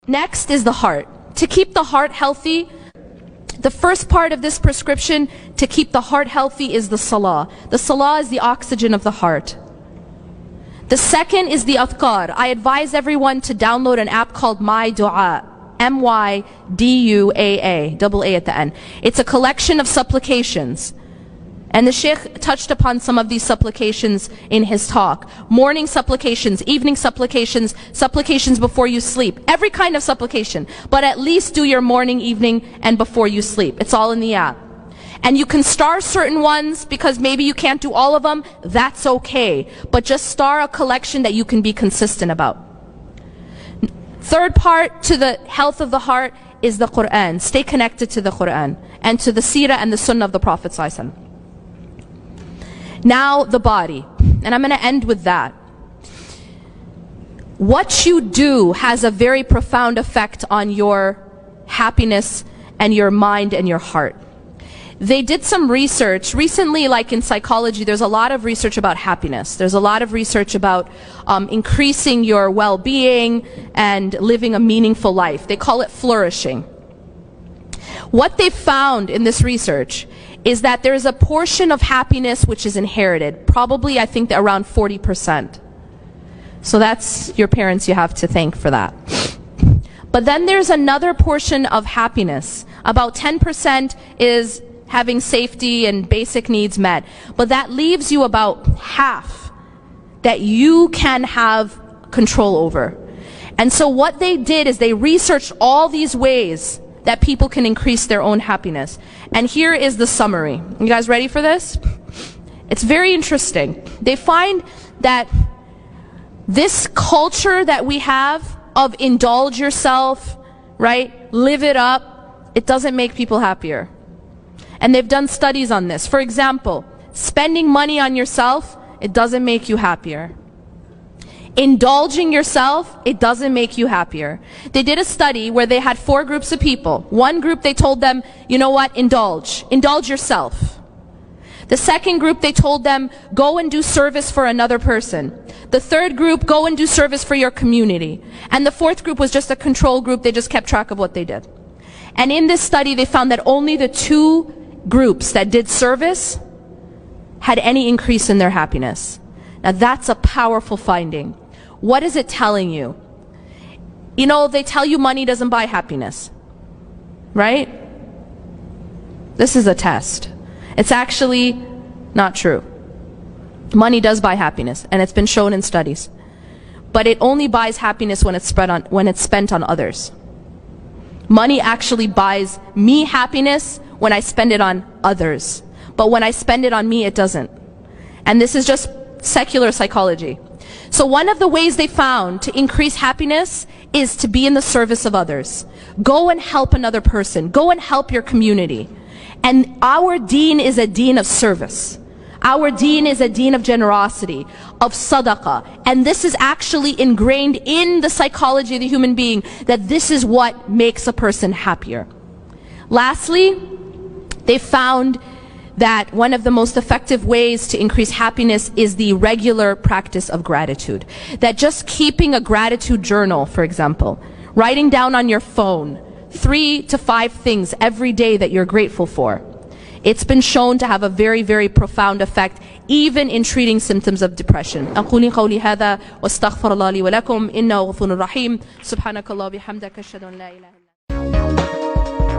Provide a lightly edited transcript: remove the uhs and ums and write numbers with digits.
Next is the heart. To keep the heart healthy, the first part of this prescription to keep the heart healthy is the salah. The salah is the oxygen of the heart. The second is the adhkar. I advise everyone to download an app called My Dua. MYDUAA, double A at the end. It's a collection of supplications. And the shaykh touched upon some of these supplications in his talk. Morning supplications, evening supplications, supplications before you sleep. Every kind of supplication. But at least do your morning, evening, and before you sleep. It's all in the app. And you can star certain ones because maybe you can't do all of them. That's okay. But just star a collection that you can be consistent about. Third part to the health of the heart is the Quran. Stay connected to the Quran and to the seerah and the sunnah of the Prophet ﷺ. Now the body. And I'm going to end with that. What you do has a very profound effect on your happiness and your mind and your heart. They did some research recently, like in psychology, there's a lot of research about happiness. There's a lot of research about increasing your well-being and living a meaningful life. They call it flourishing. What they found in this research is that there's a portion of happiness which is inherited. Probably, I think, around 40%. So that's your parents you have to thank for that. But then there's another portion of happiness. About 10% is having safety and basic needs met. But that leaves you about half that you can have control over. And so what they did is they researched all these ways that people can increase their own happiness. And here is the summary. You guys ready for this? It's very interesting. They find that this culture that we have of indulge yourself, right? Live it up, it doesn't make people happier. And they've done studies on this. For example, spending money on yourself, it doesn't make you happier. Indulging yourself, it doesn't make you happier. They did a study where they had 4 groups of people. One group, they told them, you know what, indulge yourself. The second group, they told them, go and do service for another person. The third group, go and do service for your community. And the fourth group was just a control group. They just kept track of what they did. And in this study, they found that only the 2 groups that did service had any increase in their happiness. Now that's a powerful finding. What is it telling you? You know, they tell you money doesn't buy happiness, right? This is a test. It's actually not true. Money does buy happiness, and it's been shown in studies. But it only buys happiness when it's spent on others. Money actually buys me happiness when I spend it on others. But when I spend it on me, it doesn't. And this is just secular psychology. So one of the ways they found to increase happiness is to be in the service of others. Go and help another person. Go and help your community. And our deen is a deen of service. Our deen is a deen of generosity, of sadaqah. And this is actually ingrained in the psychology of the human being, that this is what makes a person happier. Lastly, they found that one of the most effective ways to increase happiness is the regular practice of gratitude. That just keeping a gratitude journal, for example, writing down on your phone 3 to 5 things every day that you're grateful for. It's been shown to have a very, very profound effect, even in treating symptoms of depression. أقول قولي هذا واستغفر الله لي ولكم إنه غفور رحيم سبحانك الله بحمدك أشهد أن لا إله إلا أنت